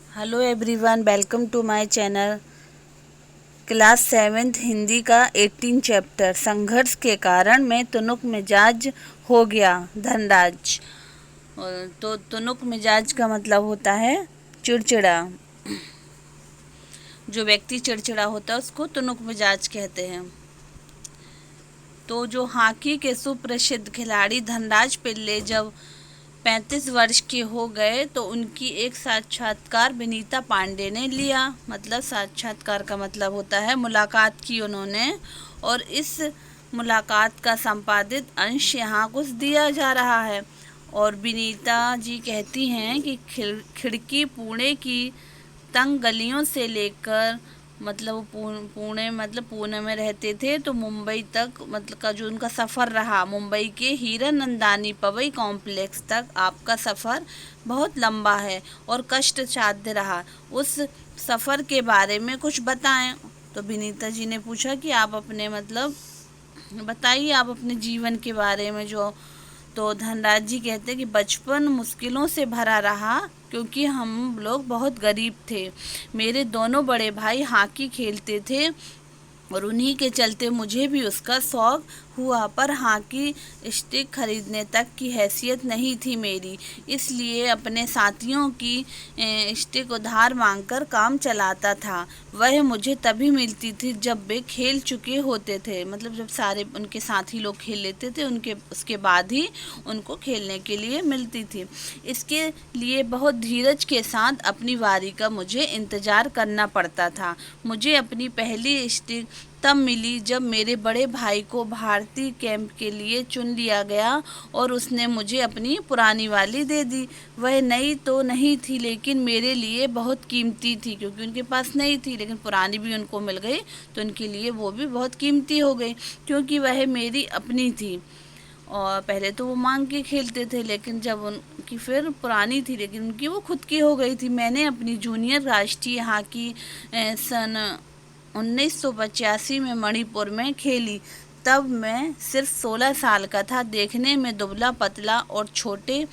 Hello everyone, welcome to my channel. Class 7th Hindi का 18 chapter संघर्ष के कारण मैं तुनुक मिजाज हो गया धनराज। तो तुनुक मिजाज का मतलब होता है चिड़चिड़ा। जो व्यक्ति चिड़चिड़ा होता है उसको तुनुक मिजाज कहते हैं। तो जो हॉकी के सुप्रसिद्ध खिलाड़ी धनराज पिल्ले जब 35 वर्ष के हो गए तो उनकी एक साक्षात्कार विनीता पांडे ने लिया। मतलब साक्षात्कार का मतलब होता है मुलाकात की उन्होंने, और इस मुलाकात का संपादित अंश यहाँ कुछ दिया जा रहा है। और विनीता जी कहती हैं कि खिड़की पुणे की तंग गलियों से लेकर, मतलब वो पुणे में रहते थे, तो मुंबई तक मतलब का जो उनका सफ़र रहा, मुंबई के हीरानंदानी पवई कॉम्प्लेक्स तक आपका सफ़र बहुत लंबा है और कष्ट साध्य रहा। उस सफ़र के बारे में कुछ बताएं। तो विनीता जी ने पूछा कि आप अपने मतलब बताइए, आप अपने जीवन के बारे में जो। तो धनराज जी कहते हैं कि बचपन मुश्किलों से भरा रहा क्योंकि हम लोग बहुत गरीब थे। मेरे दोनों बड़े भाई हॉकी खेलते थे और उन्हीं के चलते मुझे भी उसका शौक़ हुआ, पर हॉकी स्टिक खरीदने तक की हैसियत नहीं थी मेरी, इसलिए अपने साथियों की स्टिक उधार मांगकर काम चलाता था। वह मुझे तभी मिलती थी जब वे खेल चुके होते थे, मतलब जब सारे उनके साथी लोग खेल लेते थे उसके बाद ही उनको खेलने के लिए मिलती थी। इसके लिए बहुत धीरज के साथ अपनी बारी का मुझे इंतज़ार करना पड़ता था। मुझे अपनी पहली स्टिक तब मिली जब मेरे बड़े भाई को भारतीय कैंप के लिए चुन लिया गया और उसने मुझे अपनी पुरानी वाली दे दी। वह नई तो नहीं थी लेकिन मेरे लिए बहुत कीमती थी, क्योंकि उनके पास नई थी लेकिन पुरानी भी उनको मिल गई तो उनके लिए वो भी बहुत कीमती हो गई, क्योंकि वह मेरी अपनी थी। और पहले तो वो मांग के खेलते थे, लेकिन जब उनकी फिर पुरानी थी लेकिन उनकी वो खुद की हो गई थी। मैंने अपनी जूनियर राष्ट्रीय हॉकी सन 1985 में मणिपुर में खेली। तब मैं सिर्फ 16 साल का था। देखने में दुबला पतला और छोटे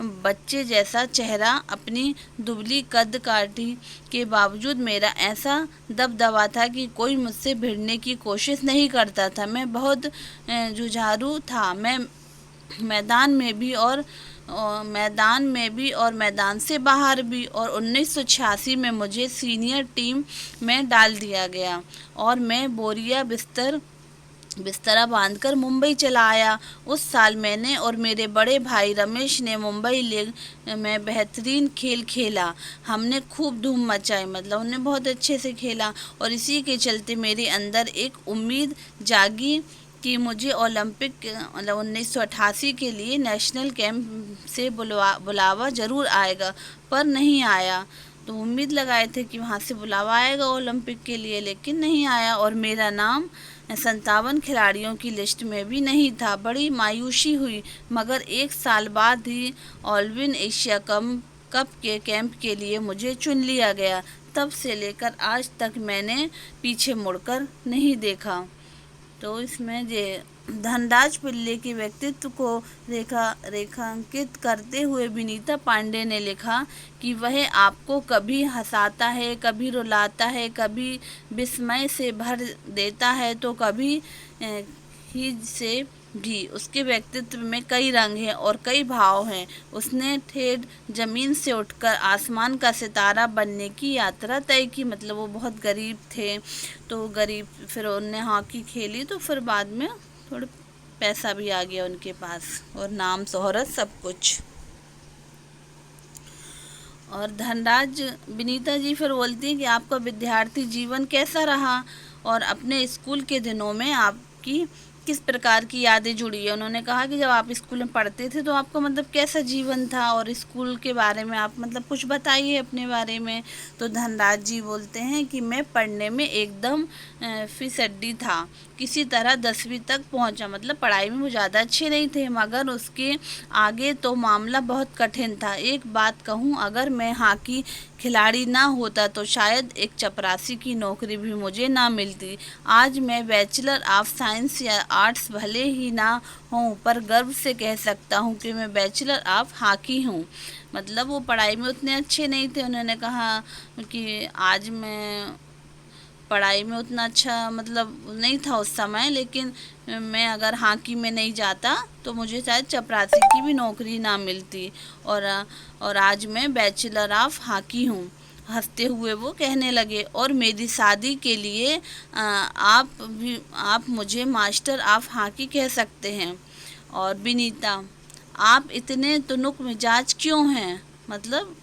बच्चे जैसा चेहरा, अपनी दुबली कद काठी के बावजूद मेरा ऐसा दबदबा था कि कोई मुझसे भिड़ने की कोशिश नहीं करता था। मैं बहुत जुझारू था। मैं मैदान से बाहर भी। और 1986 में मुझे सीनियर टीम में डाल दिया गया और मैं बोरिया बिस्तरा बांधकर मुंबई चला आया। उस साल मैंने और मेरे बड़े भाई रमेश ने मुंबई लीग में बेहतरीन खेल खेला। हमने खूब धूम मचाई, मतलब उन्होंने बहुत अच्छे से खेला, और इसी के चलते मेरे अंदर एक उम्मीद जागी कि मुझे ओलंपिक मतलब 1988 के लिए नेशनल कैंप से बुलावा ज़रूर आएगा, पर नहीं आया। तो उम्मीद लगाए थे कि वहाँ से बुलावा आएगा ओलंपिक के लिए, लेकिन नहीं आया और मेरा नाम 57 खिलाड़ियों की लिस्ट में भी नहीं था। बड़ी मायूसी हुई, मगर एक साल बाद ही ऑलविन एशिया कप के कैंप के लिए मुझे चुन लिया गया। तब से लेकर आज तक मैंने पीछे मुड़कर नहीं देखा। तो इसमें ये धनराज पिल्ले के व्यक्तित्व को रेखांकित करते हुए विनीता पांडे ने लिखा कि वह आपको कभी हंसाता है, कभी रुलाता है, कभी विस्मय से भर देता है, तो कभी ही से भी। उसके व्यक्तित्व में कई रंग हैं और कई भाव हैं। उसने ठेठ जमीन से उठकर आसमान का सितारा बनने की यात्रा तय की। मतलब वो बहुत गरीब थे, तो गरीब फिर उन्होंने हॉकी खेली तो फिर बाद में थोड़ा पैसा भी आ गया उनके पास, और नाम शोहरत सब कुछ। और धनराज विनीता जी फिर बोलती हैं कि आपका विद्यार्थी जीवन कैसा रहा और अपने स्कूल के दिनों में आपकी किस प्रकार की यादें जुड़ी है। उन्होंने कहा कि जब आप स्कूल में पढ़ते थे तो आपका मतलब कैसा जीवन था, और स्कूल के बारे में आप मतलब कुछ बताइए अपने बारे में। तो धनराज जी बोलते हैं कि मैं पढ़ने में एकदम फिसड्डी था। किसी तरह 10वीं तक पहुंचा, मतलब पढ़ाई में वो ज़्यादा अच्छे नहीं थे, मगर उसके आगे तो मामला बहुत कठिन था। एक बात कहूँ, अगर मैं हॉकी खिलाड़ी ना होता तो शायद एक चपरासी की नौकरी भी मुझे ना मिलती। आज मैं बैचलर ऑफ साइंस या आर्ट्स भले ही ना हूँ, पर गर्व से कह सकता हूँ कि मैं बैचलर ऑफ हॉकी हूँ। मतलब वो पढ़ाई में उतने अच्छे नहीं थे। उन्होंने कहा कि आज मैं पढ़ाई में उतना अच्छा मतलब नहीं था उस समय, लेकिन मैं अगर हॉकी में नहीं जाता तो मुझे शायद चपरासी की भी नौकरी ना मिलती। और और आज मैं बैचलर ऑफ हॉकी हूँ। हंसते हुए वो कहने लगे, और मेरी शादी के लिए आप मुझे मास्टर ऑफ हॉकी कह सकते हैं। और विनीता, आप इतने तुनुक मिजाज क्यों हैं? मतलब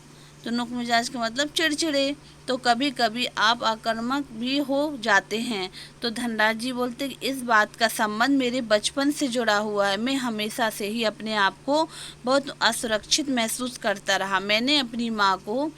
तुनुक मिजाज का मतलब चिड़चिड़े। तो कभी कभी आप आक्रामक भी हो जाते हैं। तो धनराज जी बोलते कि इस बात का संबंध मेरे बचपन से जुड़ा हुआ है। मैं हमेशा से ही अपने आप को बहुत असुरक्षित महसूस करता रहा। मैंने अपनी माँ को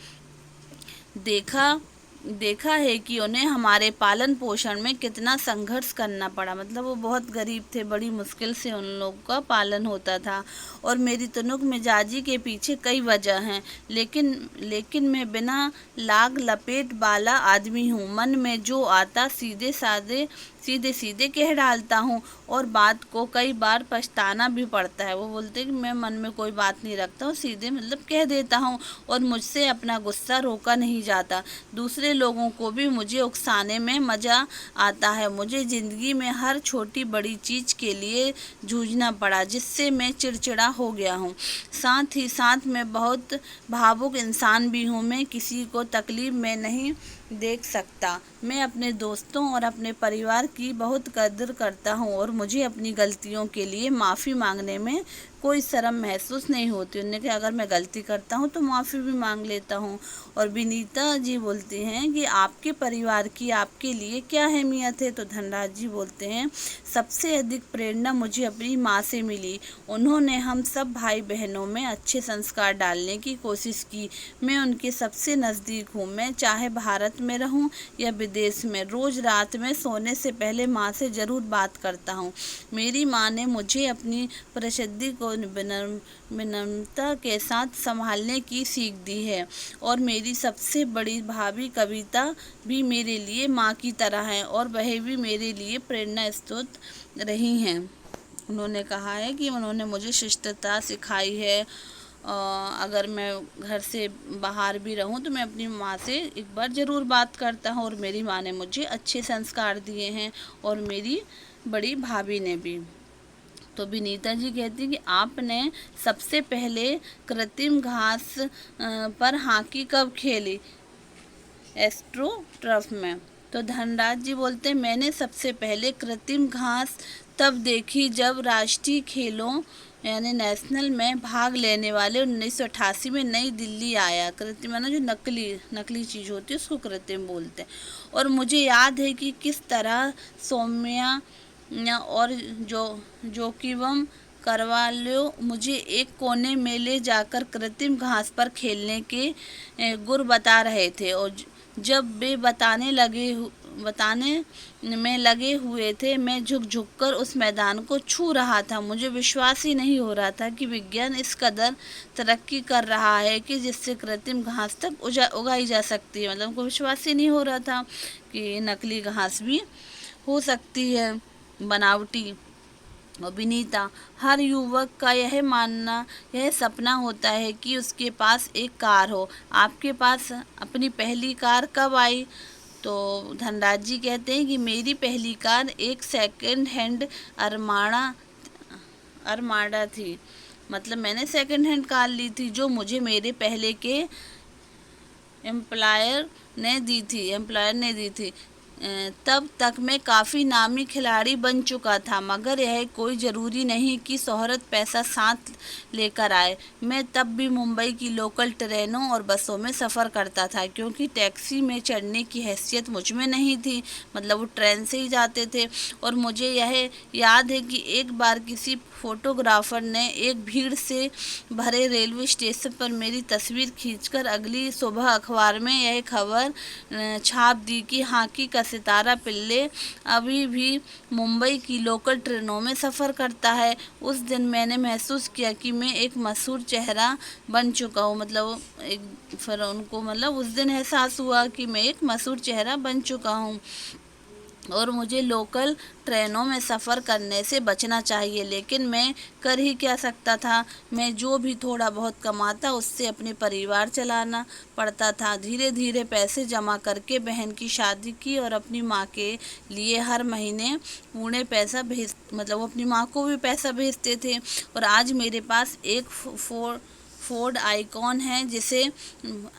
देखा देखा है कि उन्हें हमारे पालन पोषण में कितना संघर्ष करना पड़ा। मतलब वो बहुत गरीब थे, बड़ी मुश्किल से उन लोगों का पालन होता था। और मेरी तुनुक मिजाजी के पीछे कई वजह हैं, लेकिन मैं बिना लाग लपेट वाला आदमी हूँ। मन में जो आता सीधे सीधे कह डालता हूँ, और बात को कई बार पछताना भी पड़ता है। वो बोलते हैं कि मैं मन में कोई बात नहीं रखता हूँ, सीधे मतलब कह देता हूँ, और मुझसे अपना गुस्सा रोका नहीं जाता। दूसरे लोगों को भी मुझे उकसाने में मज़ा आता है। मुझे ज़िंदगी में हर छोटी बड़ी चीज़ के लिए जूझना पड़ा, जिससे मैं चिड़चिड़ा हो गया हूँ। साथ ही साथ मैं बहुत भावुक इंसान भी हूँ। मैं किसी को तकलीफ में नहीं देख सकता। मैं अपने दोस्तों और अपने परिवार की बहुत कदर करता हूँ, और मुझे अपनी गलतियों के लिए माफ़ी मांगने में कोई शर्म महसूस नहीं होती। उन्होंने कहा अगर मैं गलती करता हूँ तो माफ़ी भी मांग लेता हूँ। और विनीता जी बोलती हैं कि आपके परिवार की आपके लिए क्या अहमियत है? तो धनराज जी बोलते हैं, सबसे अधिक प्रेरणा मुझे अपनी माँ से मिली। उन्होंने हम सब भाई बहनों में अच्छे संस्कार डालने की कोशिश की। मैं उनके सबसे नज़दीक हूँ। मैं चाहे भारत में रहूँ या विदेश में, रोज़ रात में सोने से पहले माँ से ज़रूर बात करता हूँ। मेरी माँ ने मुझे अपनी प्रसिद्धि को विनम्रता के साथ संभालने की सीख दी है। और मेरी सबसे बड़ी भाभी कविता भी मेरे लिए माँ की तरह है, और वह भी मेरे लिए प्रेरणा स्रोत रही हैं। उन्होंने कहा है कि उन्होंने मुझे शिष्टता सिखाई है। अगर मैं घर से बाहर भी रहूं तो मैं अपनी माँ से एक बार ज़रूर बात करता हूँ, और मेरी माँ ने मुझे अच्छे संस्कार दिए हैं, और मेरी बड़ी भाभी ने भी। तो विनीता जी कहती कि आपने सबसे पहले कृत्रिम घास पर हॉकी कब खेली? एस्ट्रोटर्फ में। तो धनराज जी बोलते हैं मैंने सबसे पहले कृत्रिम घास तब देखी जब राष्ट्रीय खेलों यानी नेशनल में भाग लेने वाले 1988 में नई दिल्ली आया। कृत्रिम ना जो नकली चीज़ होती है उसको कृत्रिम बोलते हैं। और मुझे याद है कि किस तरह सौम्या और जोकीवम करवालो मुझे एक कोने में ले जाकर कृत्रिम घास पर खेलने के गुर बता रहे थे। और जब वे बताने में लगे हुए थे, मैं झुक कर उस मैदान को छू रहा था। मुझे विश्वास ही नहीं हो रहा था कि विज्ञान इस कदर तरक्की कर रहा है कि जिससे कृत्रिम घास तक उगाई जा सकती है। मतलब उनको विश्वास ही नहीं हो रहा था कि नकली घास भी हो सकती है, बनावटी। और विनीता, हर युवक का यह सपना होता है कि उसके पास एक कार हो। आपके पास अपनी पहली कार कब आई? तो धनराज जी कहते हैं कि मेरी पहली कार एक सेकंड हैंड अरमाडा थी। मतलब मैंने सेकंड हैंड कार ली थी जो मुझे मेरे पहले के एम्प्लॉयर ने दी थी। तब तक मैं काफ़ी नामी खिलाड़ी बन चुका था, मगर यह कोई ज़रूरी नहीं कि शोहरत पैसा साथ लेकर आए। मैं तब भी मुंबई की लोकल ट्रेनों और बसों में सफ़र करता था, क्योंकि टैक्सी में चढ़ने की हैसियत मुझ में नहीं थी। मतलब वो ट्रेन से ही जाते थे। और मुझे यह याद है कि एक बार किसी फोटोग्राफर ने एक भीड़ से भरे रेलवे स्टेशन पर मेरी तस्वीर खींचकर अगली सुबह अखबार में यह खबर छाप दी कि हॉकी का सितारा पिल्ले अभी भी मुंबई की लोकल ट्रेनों में सफ़र करता है। उस दिन मैंने महसूस किया कि मैं एक मशहूर चेहरा बन चुका हूँ। मतलब फिर उनको मतलब उस दिन एहसास हुआ कि मैं एक मशहूर चेहरा बन चुका हूँ। और मुझे लोकल ट्रेनों में सफ़र करने से बचना चाहिए, लेकिन मैं कर ही क्या सकता था। मैं जो भी थोड़ा बहुत कमाता उससे अपने परिवार चलाना पड़ता था। धीरे धीरे पैसे जमा करके बहन की शादी की और अपनी माँ के लिए हर महीने पूरे पैसा भेज मतलब वो अपनी माँ को भी पैसा भेजते थे। और आज मेरे पास एक फोर्ड आइकॉन है जिसे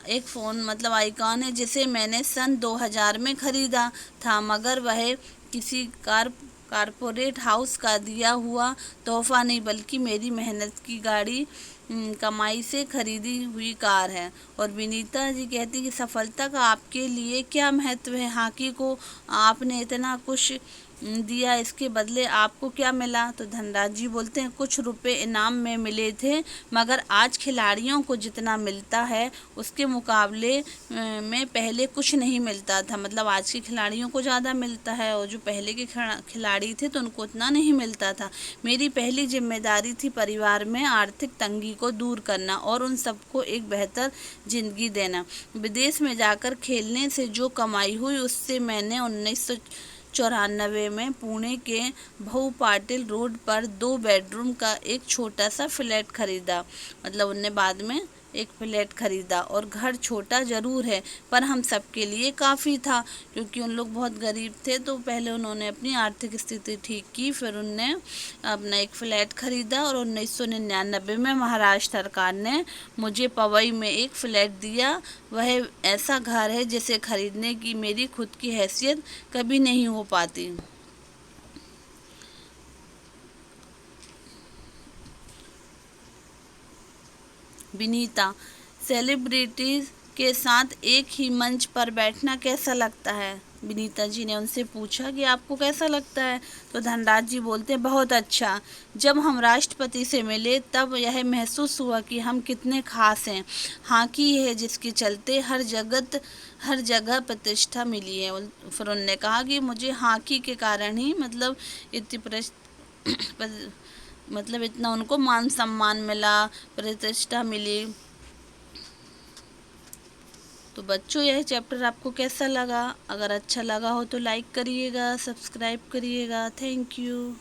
एक फ़ोन मतलब आइकॉन है जिसे मैंने सन 2000 में ख़रीदा था, मगर वह किसी कारपोरेट हाउस का दिया हुआ तोहफा नहीं, बल्कि मेरी मेहनत की गाड़ी कमाई से खरीदी हुई कार है। और विनीता जी कहती कि सफलता का आपके लिए क्या महत्व है? हॉकी को आपने इतना कुछ दिया, इसके बदले आपको क्या मिला? तो धनराज जी बोलते हैं कुछ रुपए इनाम में मिले थे, मगर आज खिलाड़ियों को जितना मिलता है उसके मुकाबले में पहले कुछ नहीं मिलता था। मतलब आज के खिलाड़ियों को ज़्यादा मिलता है और जो पहले के खिलाड़ी थे तो उनको उतना नहीं मिलता था। मेरी पहली जिम्मेदारी थी परिवार में आर्थिक तंगी को दूर करना और उन सबको एक बेहतर ज़िंदगी देना। विदेश में जाकर खेलने से जो कमाई हुई उससे मैंने 1994 में पुणे के भाऊ पाटिल रोड पर 2 बेडरूम का एक छोटा सा फ्लैट खरीदा। मतलब उनने बाद में एक फ्लैट खरीदा और घर छोटा ज़रूर है पर हम सबके लिए काफ़ी था, क्योंकि उन लोग बहुत गरीब थे। तो पहले उन्होंने अपनी आर्थिक स्थिति ठीक की, फिर उनने अपना एक फ्लैट खरीदा और 1999 में महाराष्ट्र सरकार ने मुझे पवई में एक फ्लैट दिया। वह ऐसा घर है जिसे खरीदने की मेरी खुद की हैसियत कभी नहीं हो पाती। विनीता, सेलिब्रिटीज के साथ एक ही मंच पर बैठना कैसा लगता है? विनीता जी ने उनसे पूछा कि आपको कैसा लगता है? तो धनराज जी बोलते हैं बहुत अच्छा। जब हम राष्ट्रपति से मिले तब यह महसूस हुआ कि हम कितने खास हैं। हॉकी है जिसके चलते हर जगह प्रतिष्ठा मिली है। फिर उन्होंने कहा कि मुझे हॉकी के कारण ही इतनी मतलब इतना उनको मान सम्मान मिला, प्रतिष्ठा मिली। तो बच्चों यह चैप्टर आपको कैसा लगा? अगर अच्छा लगा हो तो लाइक करिएगा, सब्सक्राइब करिएगा। Thank you.